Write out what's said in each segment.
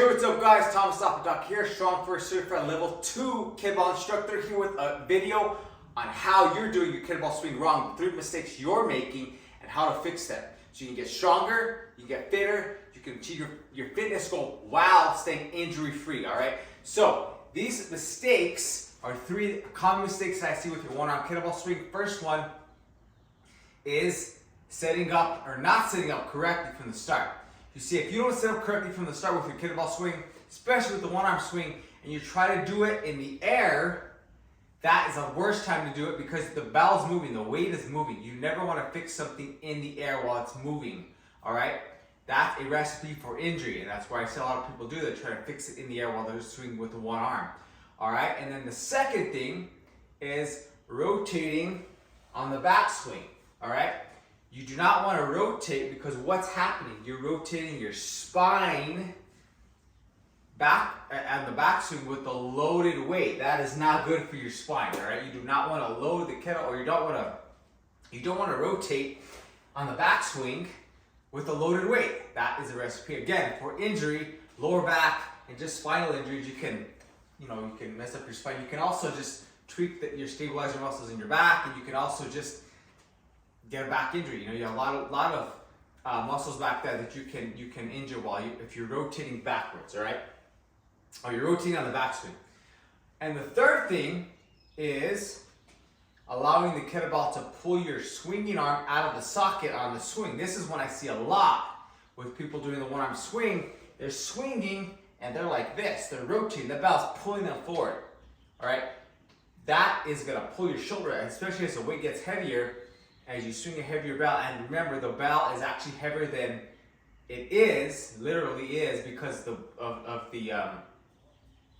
Hey, what's up guys? Thomas Doc here, Strong First Certified Level 2 kettlebell instructor, here with a video on how you're doing your kettlebell swing wrong, 3 mistakes you're making, and how to fix them. So you can get stronger, you can get fitter, you can achieve your fitness goal while staying injury free, alright? So these mistakes are 3 common mistakes that I see with your one-arm kettlebell swing. First one is setting up or not setting up correctly from the start. You see, if you don't set up correctly from the start with your kettlebell swing, especially with the one-arm swing, and you try to do it in the air, that is the worst time to do it because the bell's moving, the weight is moving. You never want to fix something in the air while it's moving, all right? That's a recipe for injury, and that's why I see a lot of people do that, try to fix it in the air while they're swinging with the one arm, all right? And then the second thing is rotating on the backswing, all right? You do not want to rotate because what's happening? You're rotating your spine back on the backswing with the loaded weight. That is not good for your spine, all right? You do not want to load the kettle, or you don't want to rotate on the backswing with a loaded weight. That is a recipe again for injury, lower back, and just spinal injuries. You can mess up your spine. You can also just tweak your stabilizer muscles in your back, and you can also just get a back injury. You have a lot of muscles back there that you can injure if you're rotating backwards, all right? Or you're rotating on the backswing. And the third thing is allowing the kettlebell to pull your swinging arm out of the socket on the swing. This is when I see a lot with people doing the one-arm swing. They're swinging and they're like this. They're rotating. The bell's pulling them forward, all right? That is gonna pull your shoulder, especially as the weight gets heavier. As you swing a heavier bell, and remember, the bell is actually heavier than it is, literally is, because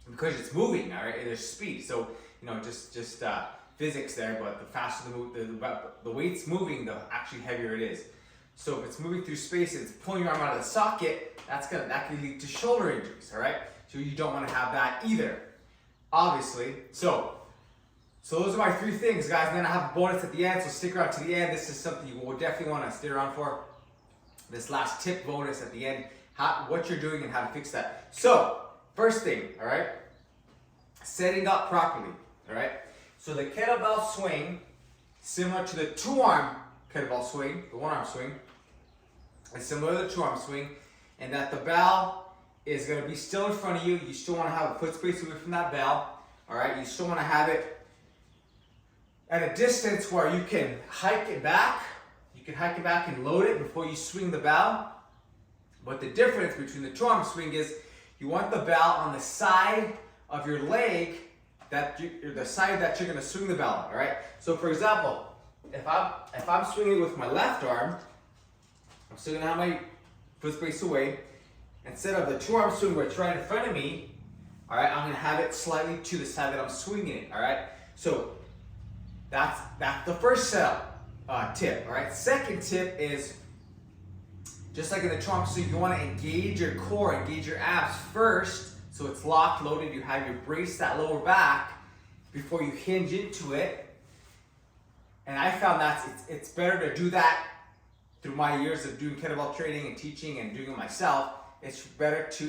because it's moving, all right? There's speed, so just physics there. But the faster the weight's moving, the actually heavier it is. So if it's moving through space and it's pulling your arm out of the socket, that can lead to shoulder injuries, all right? So you don't want to have that either, obviously. So those are my 3 things, guys, and then I have a bonus at the end, so stick around to the end. This is something you will definitely want to stay around for. This last tip bonus at the end, what you're doing and how to fix that. So, first thing, all right, setting up properly, all right? So the kettlebell swing, similar to the 2-arm kettlebell swing, the 1-arm swing, is similar to the 2-arm swing, and that the bell is going to be still in front of you. You still want to have a foot space away from that bell, all right? You still want to have it at a distance where you can hike it back. You can hike it back and load it before you swing the bell. But the difference between the 2-arm swing is you want the bell on the side of your leg, the side that you're going to swing the bell on, all right? So for example, if I'm swinging with my left arm, I'm still going to have my foot space away. Instead of the 2-arm swing where it's right in front of me, all right, I'm going to have it slightly to the side that I'm swinging it, all right? So that's the first setup tip, all right? Second tip is, just like in the 2-arm swing, you want to engage your core, engage your abs first, so it's locked, loaded. You have your brace that lower back before you hinge into it. And I found that it's better to do that through my years of doing kettlebell training and teaching and doing it myself. It's better to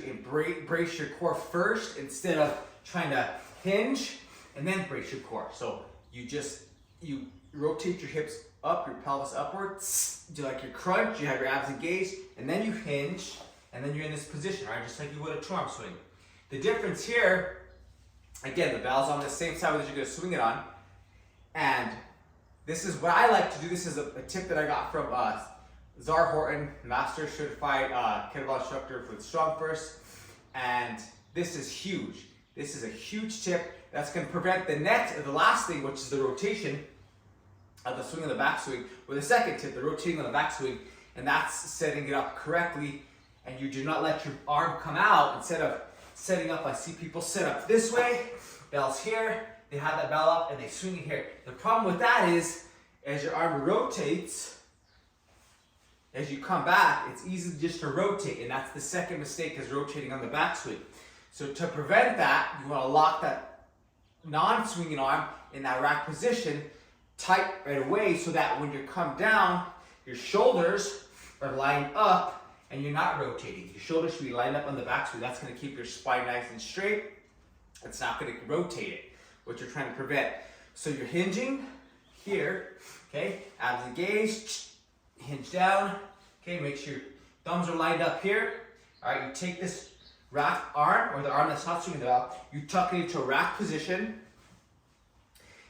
brace your core first instead of trying to hinge and then brace your core. So you rotate your hips up, your pelvis upwards, do like your crunch, you have your abs engaged, and then you hinge, and then you're in this position, right? Just like you would a 2-arm swing. The difference here, again, the bell's on the same side that you're gonna swing it on, and this is what I like to do. This is a tip that I got from Zar Horton, Master Certified Kettlebell Instructor with Strong First, and this is huge. This is a huge tip that's going to prevent the last thing, which is the rotation of the swing and the backswing, or the second tip, the rotating on the backswing, and that's setting it up correctly, and you do not let your arm come out. Instead of setting up, I see people set up this way, bell's here, they have that bell up, and they swing it here. The problem with that is, as your arm rotates, as you come back, it's easy just to rotate, and that's the second mistake, is rotating on the backswing. So to prevent that, you want to lock that non-swinging arm in that rack position tight right away, so that when you come down, your shoulders are lined up and you're not rotating. Your shoulders should be lined up on the back, so that's going to keep your spine nice and straight. It's not going to rotate it, what you're trying to prevent. So you're hinging here, okay? Abs engaged, hinge down, okay? Make sure your thumbs are lined up here. All right, you take this rack arm, or the arm that's not swinging the bell, you tuck it into a rack position.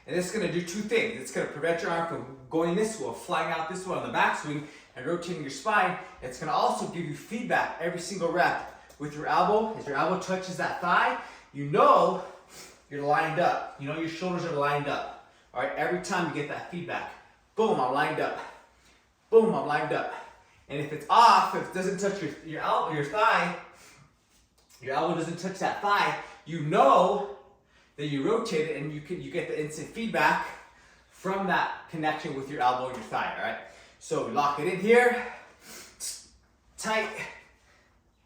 And this is going to do two things. It's going to prevent your arm from going this way, flying out this way on the backswing, and rotating your spine. It's going to also give you feedback every single rep with your elbow. As your elbow touches that thigh, you know you're lined up. You know your shoulders are lined up. All right, every time you get that feedback, boom, I'm lined up. Boom, I'm lined up. And if it's off, if it doesn't touch your elbow, your thigh, your elbow doesn't touch that thigh, you know that you rotate it, and you get the instant feedback from that connection with your elbow and your thigh. All right. So lock it in here, tight,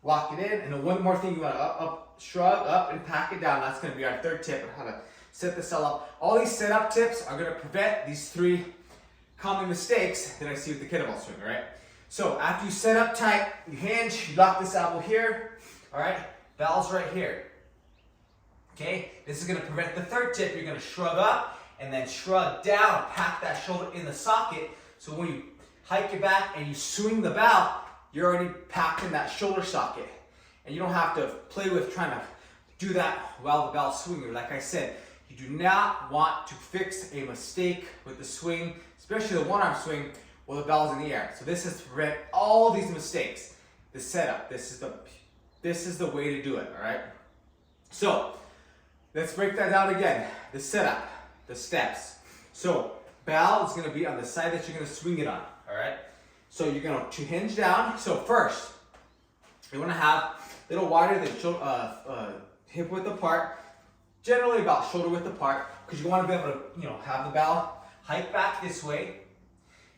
lock it in, and then one more thing, you want to shrug up and pack it down. That's going to be our third tip on how to set this all up. All these setup tips are going to prevent these 3 common mistakes that I see with the kettlebell swing. All right. So after you set up tight, you hinge, you lock this elbow here. All right. Bell's right here. Okay. This is going to prevent the third tip. You're going to shrug up and then shrug down, pack that shoulder in the socket. So when you hike it back and you swing the bell, you're already packed in that shoulder socket. And you don't have to play with trying to do that while the bell's swinging. Like I said, you do not want to fix a mistake with the swing, especially the one-arm swing, while the bell's in the air. So this is to prevent all these mistakes. The setup, this is the way to do it, all right? So let's break that down again. The setup, the steps. So bell is going to be on the side that you're going to swing it on, all right? So you're going to hinge down. So first, you want to have a little wider than hip width apart, generally about shoulder width apart, because you want to be able to, have the bell hike back this way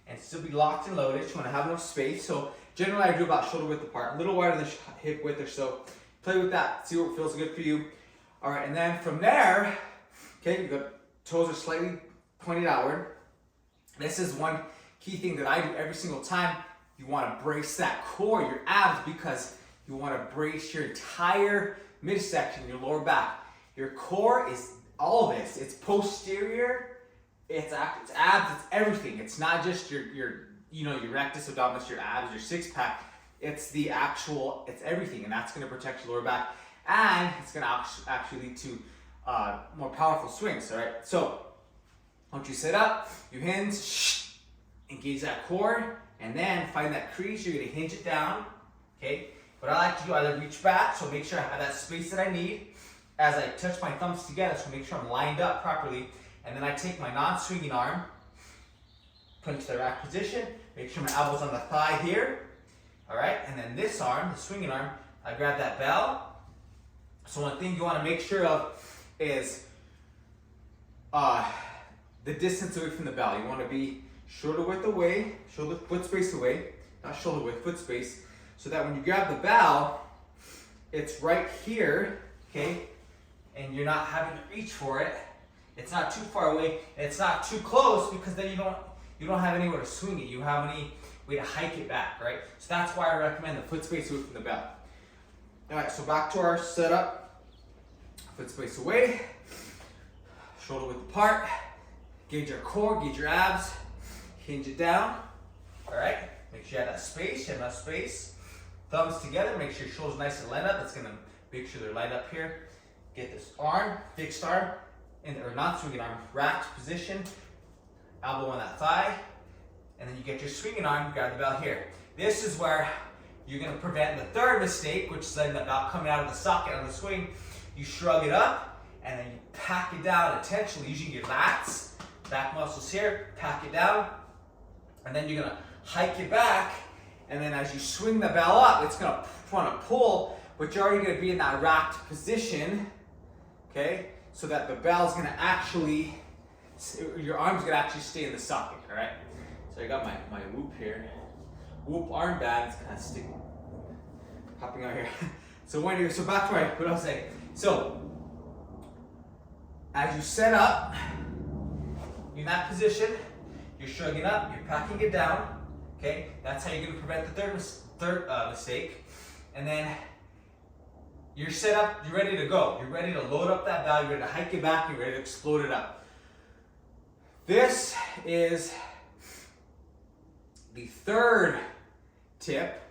and still be locked and loaded. You want to have enough space. So generally I do about shoulder width apart, a little wider than hip width or so. Play with that, see what feels good for you. All right, and then from there, okay, the toes are slightly pointed outward. This is one key thing that I do every single time. You want to brace that core, your abs, because you want to brace your entire midsection, your lower back. Your core is all of this. It's posterior, it's abs, it's everything. It's not just your rectus abdominis, your abs, your six pack. It's it's everything, and that's going to protect your lower back, and it's going to actually lead to more powerful swings. All right. So once you sit up, you hinge, engage that core, and then find that crease. You're going to hinge it down. Okay. What I like to do, I reach back, so make sure I have that space that I need as I touch my thumbs together, so make sure I'm lined up properly. And then I take my non-swinging arm, put it to the rack position, make sure my elbow's on the thigh here. All right, and then this arm, the swinging arm, I grab that bell. So one thing you want to make sure of is the distance away from the bell. You want to be shoulder width away, foot space away, not shoulder width, foot space, so that when you grab the bell, it's right here, okay, and you're not having to reach for it. It's not too far away, and it's not too close, because then you don't have anywhere to swing it. You have any way to hike it back, right? So that's why I recommend the foot space away from the bell. All right, so back to our setup. Foot space away, shoulder width apart, gauge your core, gauge your abs, hinge it down. All right, make sure you have that space, you have enough space. Thumbs together, make sure your shoulders nice and lined up. That's gonna make sure they're lined up here. Get this arm, fixed arm, or not swinging arm, racked position, elbow on that thigh, and then you get your swinging arm, grab the bell here. This is where you're gonna prevent the third mistake, which is then the bell coming out of the socket on the swing. You shrug it up, and then you pack it down intentionally using your lats, back muscles here, pack it down, and then you're gonna hike it back, and then as you swing the bell up, it's gonna want to pull, but you're already gonna be in that racked position, okay? So that the bell's gonna actually, your arm's gonna actually stay in the socket, all right? So I got my whoop here. Whoop armband is kind of sticking, popping out here. So back to what I was saying. So as you set up, you're in that position, you're shrugging up, you're packing it down, okay? That's how you're gonna prevent the third third mistake. And then you're set up, you're ready to go. You're ready to load up that bell, you're ready to hike it back, you're ready to explode it up. This is the third tip,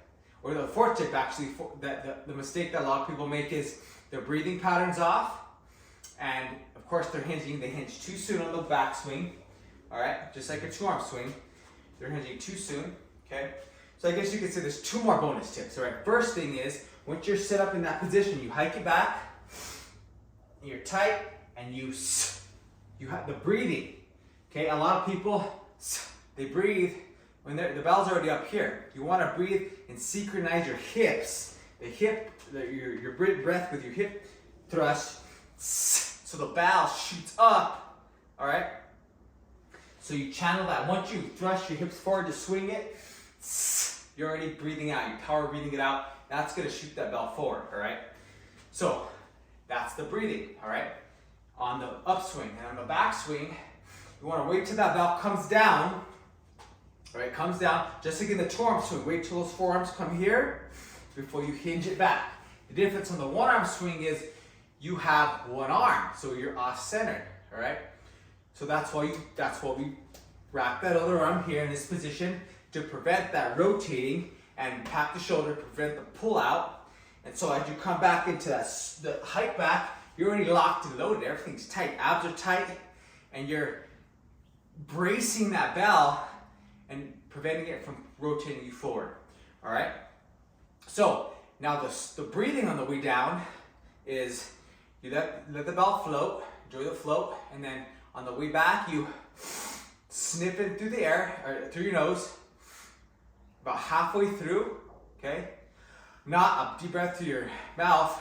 or the fourth tip actually, the mistake that a lot of people make is their breathing patterns off. And of course they're hinging, they hinge too soon on the backswing. All right, just like a 2-arm swing. They're hinging too soon, okay? So I guess you could say there's 2 more bonus tips, all right? First thing is, once you're set up in that position, you hike it back, you're tight, and you have the breathing, okay? A lot of people, they breathe when the bell's already up here. You wanna breathe and synchronize your hips, your breath with your hip thrust, so the bell shoots up, all right? So you channel that. Once you thrust your hips forward to swing it, you're already breathing out. You're power breathing it out. That's gonna shoot that bell forward, all right? So that's the breathing, all right? On the upswing and on the backswing, you wanna wait till that bell comes down, all right? Comes down, just like in the 2-arm swing. Wait till those forearms come here before you hinge it back. The difference on the 1-arm swing is you have 1 arm, so you're off-centered, all right? So that's why we wrap that other arm here in this position to prevent that rotating and pack the shoulder, prevent the pull out. And so as you come back into the hike back, you're already locked and loaded. Everything's tight, abs are tight, and you're bracing that bell and preventing it from rotating you forward, all right? So now the breathing on the way down is you let the bell float, enjoy the float, and then on the way back, you snip in through the air, or through your nose, about halfway through, okay? Not a deep breath through your mouth,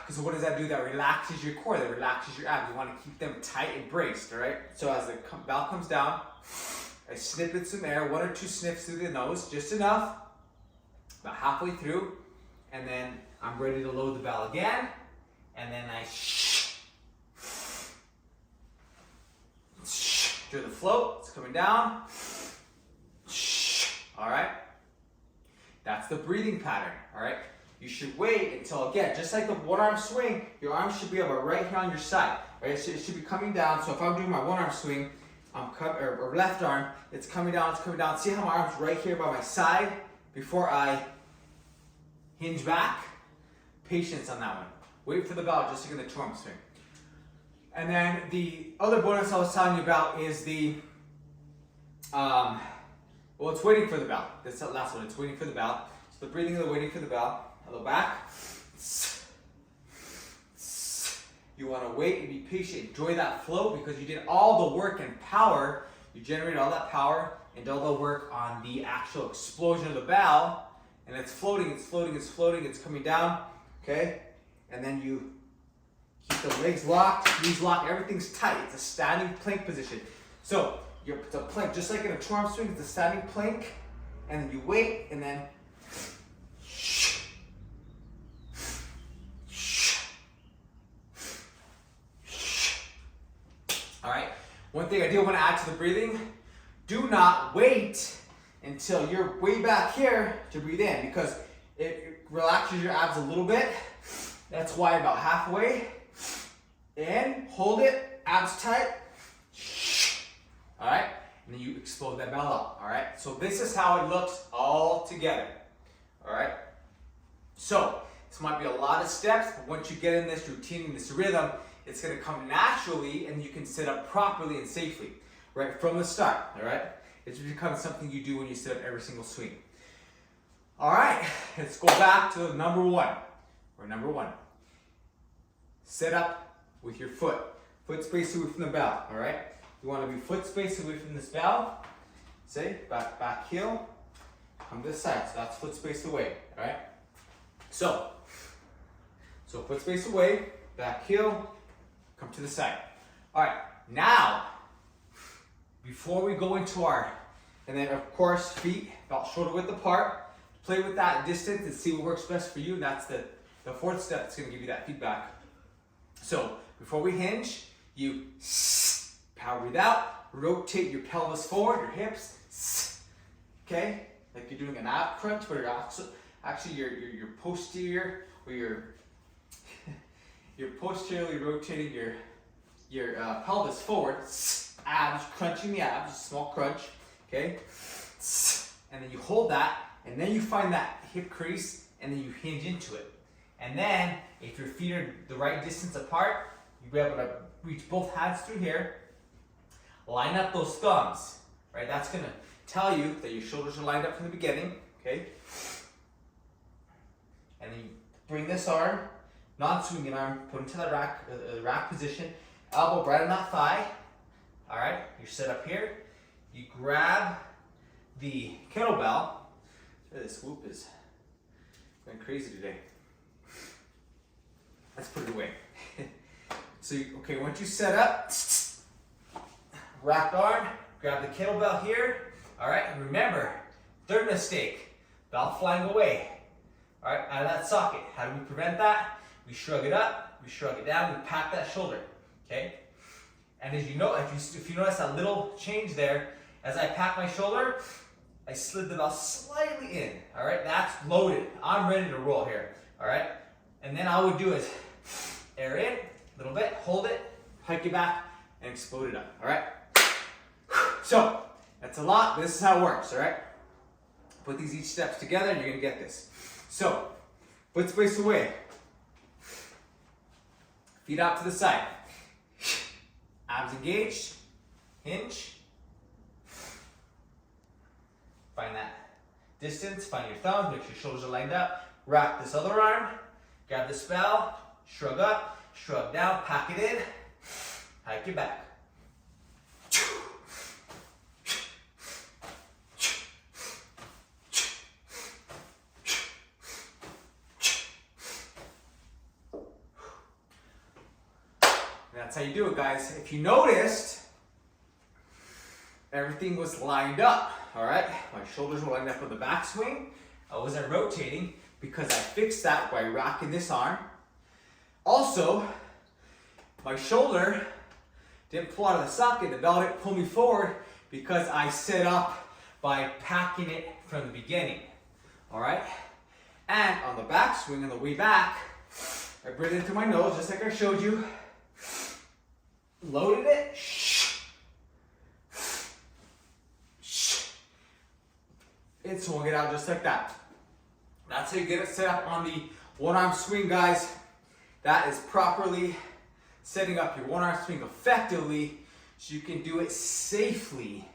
because what does that do? That relaxes your core, that relaxes your abs. You want to keep them tight and braced, all right? So as the bell comes down, I snip in some air, 1 or 2 sniffs through the nose, just enough, about halfway through, and then I'm ready to load the bell again, and then I through the float, it's coming down. All right? That's the breathing pattern, all right? You should wait until, again, just like the 1-arm swing, your arm should be about right here on your side, right? So it should be coming down. So if I'm doing my 1-arm swing, or left arm, it's coming down, it's coming down. See how my arm's right here by my side before I hinge back? Patience on that one. Wait for the bell, just like in the 2-arm swing. And then the other bonus I was telling you about is the, well, it's waiting for the bell. That's the last one, it's waiting for the bell. So the breathing of the waiting for the bell. A little back. You want to wait and be patient. Enjoy that flow because you did all the work and power. You generated all that power and all the work on the actual explosion of the bell. And it's floating, it's floating, it's floating, it's coming down. Okay? And then you keep the legs locked, knees locked, everything's tight. It's a standing plank position. So it's a plank, just like in a 2-arm swing, it's a standing plank, and then you wait, and then all right. One thing I do want to add to the breathing, do not wait until you're way back here to breathe in because it relaxes your abs a little bit. That's why about halfway in, hold it, abs tight, all right? And then you explode that bell up, all right? So this is how it looks all together, all right? So this might be a lot of steps, but once you get in this routine, in this rhythm, it's gonna come naturally and you can sit up properly and safely, right, from the start, all right? It's become something you do when you sit up every single swing. All right, let's go back to number 1. Or number 1. Sit up with your foot space away from the bell, all right? You want to be foot space away from this bell. Say, back heel, come this side, so that's foot space away, all right? So foot space away, back heel, come to the side. All right, now, before we go into our, and then of course, feet about shoulder width apart, play with that distance and see what works best for you. That's the 4th step that's gonna give you that feedback. So before we hinge, you power breathe out, rotate your pelvis forward, your hips, okay? like you're doing an ab crunch, but you're actually your posterior, or you're posteriorly rotating your pelvis forward, abs, crunching the abs, a small crunch, okay? And then you hold that, and then you find that hip crease, and then you hinge into it. And then, if your feet are the right distance apart, you'll be able to reach both hands through here, line up those thumbs, right? That's gonna tell you that your shoulders are lined up from the beginning, okay? And then you bring this arm, non-swinging arm, put into the rack position, elbow right on that thigh, all right? You're set up here. You grab the kettlebell. This whoop is going crazy today. Let's put it away. So, okay, once you set up, rack arm, grab the kettlebell here. All right, and remember, third mistake, belt flying away. All right, out of that socket. How do we prevent that? We shrug it up, we shrug it down, we pat that shoulder, okay? And as you know, if you notice that little change there, as I pat my shoulder, I slid the belt slightly in, all right? That's loaded. I'm ready to roll here, all right? And then all I would do is air in a little bit, hold it, hike it back, and explode it up, all right? So, that's a lot, but this is how it works, all right? Put these each steps together and you're gonna get this. So, foot space away. Feet out to the side. Abs engaged, hinge. Find that distance, find your thumbs, make sure your shoulders are lined up. Wrap this other arm, grab this bell, shrug up, shrug down, pack it in, hike it back. That's how you do it, guys. If you noticed, everything was lined up, all right? My shoulders were lined up with the backswing. I wasn't rotating because I fixed that by rocking this arm. Also, my shoulder didn't pull out of the socket. The belt didn't pull me forward because I set up by packing it from the beginning, all right? And on the backswing, on the way back, I breathed in through my nose, just like I showed you. Loaded it. And swung it out just like that. That's how you get it set up on the one arm swing, guys. That is properly setting up your one arm swing effectively so you can do it safely.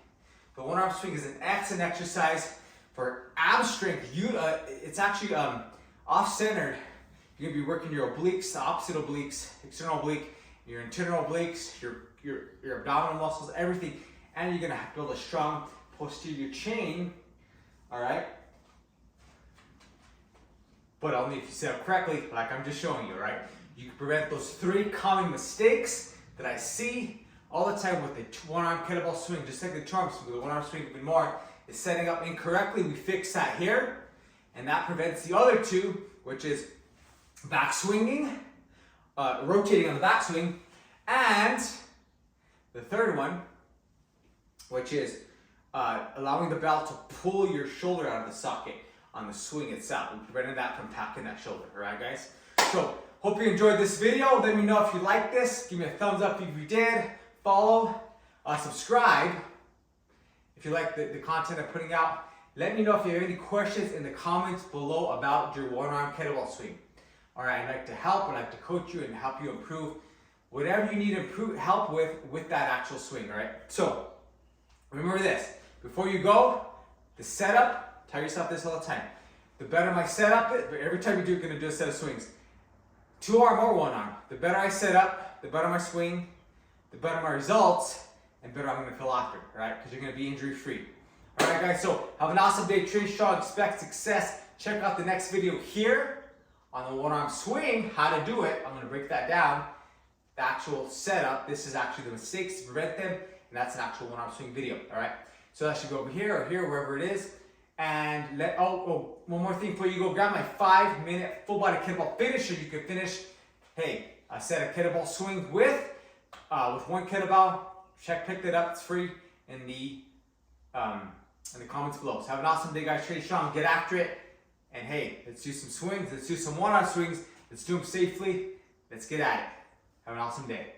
The one arm swing is an excellent exercise for ab strength. It's actually off-centered. You're gonna be working your obliques, the opposite obliques, external oblique, your internal obliques, your abdominal muscles, everything, and you're gonna build a strong posterior chain, all right? But only if you set up correctly, like I'm just showing you, right? You can prevent those 3 common mistakes that I see all the time with the one-arm kettlebell swing, just like the charm swing, the one-arm swing even more, is setting up incorrectly. We fix that here, and that prevents the other 2, which is back swinging, rotating on the backswing, and the third one, which is allowing the belt to pull your shoulder out of the socket on the swing itself. We prevented that from packing that shoulder, all right, guys? So, hope you enjoyed this video. Let me know if you like this. Give me a thumbs up if you did. Follow, subscribe if you like the content I'm putting out. Let me know if you have any questions in the comments below about your one-arm kettlebell swing. All right, I'd like to help, I'd like to coach you and help you improve whatever you need help with that actual swing, all right? So, remember this, before you go, the setup, tell yourself this all the time. The better my setup is, every time you do, you're gonna do a set of swings. 2 arm or 1 arm. The better I set up, the better my swing, the better my results, and better I'm gonna feel after, all right? Because you're gonna be injury free. All right, guys, so have an awesome day, train strong, expect success. Check out the next video here on the 1 arm swing, how to do it. I'm gonna break that down. The actual setup, this is actually the mistakes to prevent them, and that's an actual 1 arm swing video, all right? So that should go over here or here, wherever it is. And one more thing before you go, grab my 5-minute full body kettlebell finisher. You can finish, hey, a set of kettlebell swings with 1 kettlebell. Pick that up, it's free in the in the comments below. So have an awesome day, guys. Stay strong, get after it. And hey, let's do some swings. Let's do some one-arm swings. Let's do them safely. Let's get at it. Have an awesome day.